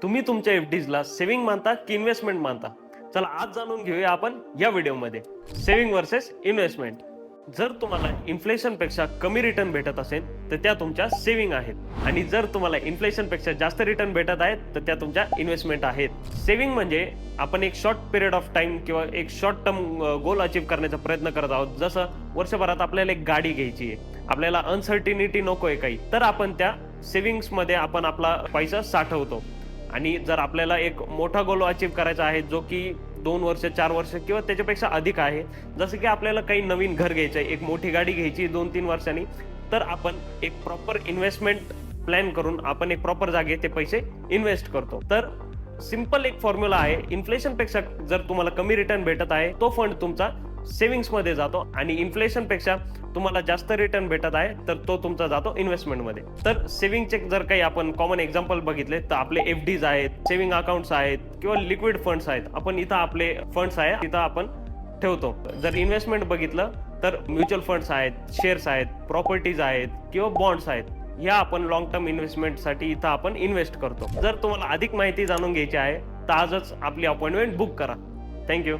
तुम्ही तुमच्या एफडीजला सेव्हिंग मानता की इन्व्हेस्टमेंट मानता? चला आज जाणून घेऊया आपण या व्हिडिओमध्ये सेव्हिंग वर्सेस इन्व्हेस्टमेंट. जर तुम्हाला इन्फ्लेशन पेक्षा कमी रिटर्न भेटत असेल तर त्या तुमच्या सेव्हिंग आहेत आणि जर तुम्हाला इन्फ्लेशन पेक्षा जास्त रिटर्न भेटत आहेत तर त्या तुमच्या इन्व्हेस्टमेंट आहेत. सेव्हिंग म्हणजे आपण एक शॉर्ट पिरियड ऑफ टाइम किंवा एक शॉर्ट टर्म गोल अचीव्ह करण्याचा प्रयत्न करत आहोत. जसं वर्षभरात आपल्याला एक गाडी घ्यायची आहे, आपल्याला अनसर्टिनिटी नको आहे काही, तर आपण त्या सेव्हिंग्स मध्ये आपण आपला पैसा साठवतो. आणि जर आपल्याला एक मोठा गोल अचीव्ह करायचा आहे जो की 2 वर्ष 4 वर्ष किंवा त्याच्यापेक्षा अधिक आहे, जसं की आपल्याला काही नवीन घर घ्यायचं आहे, एक मोठी गाडी घ्यायची 2-3 वर्षांनी, तर आपण एक प्रॉपर इन्व्हेस्टमेंट प्लॅन करून आपण एक प्रॉपर जागे ते पैसे इन्व्हेस्ट करतो. तर सिंपल एक फॉर्म्युला आहे, इन्फ्लेशन पेक्षा जर तुम्हाला कमी रिटर्न भेटत आहे तो फंड तुमचा सेव्हिंग्स मध्ये जातो आणि इन्फ्लेशन पेक्षा तुम्हाला जास्त रिटर्न भेटत आहे तर तो तुमचा जातो इन्व्हेस्टमेंट मध्ये. तर सेव्हिंगचे जर काही आपण कॉमन एक्झाम्पल बघितले तर आपले एफडीज आहेत, सेव्हिंग अकाउंट्स आहेत किंवा लिक्विड फंड्स आहेत. आपण इथं आपले फंड्स आहे तिथं आपण ठेवतो. जर इन्व्हेस्टमेंट बघितलं तर म्युच्युअल फंड्स आहेत, शेअर्स आहेत, प्रॉपर्टीज आहेत किंवा बॉन्ड्स आहेत. ह्या आपण लॉंग टर्म इन्व्हेस्टमेंटसाठी इथं आपण इन्व्हेस्ट करतो. जर तुम्हाला अधिक माहिती जाणून घ्यायची आहे तर आजच आपली अपॉइंटमेंट बुक करा. थँक्यू.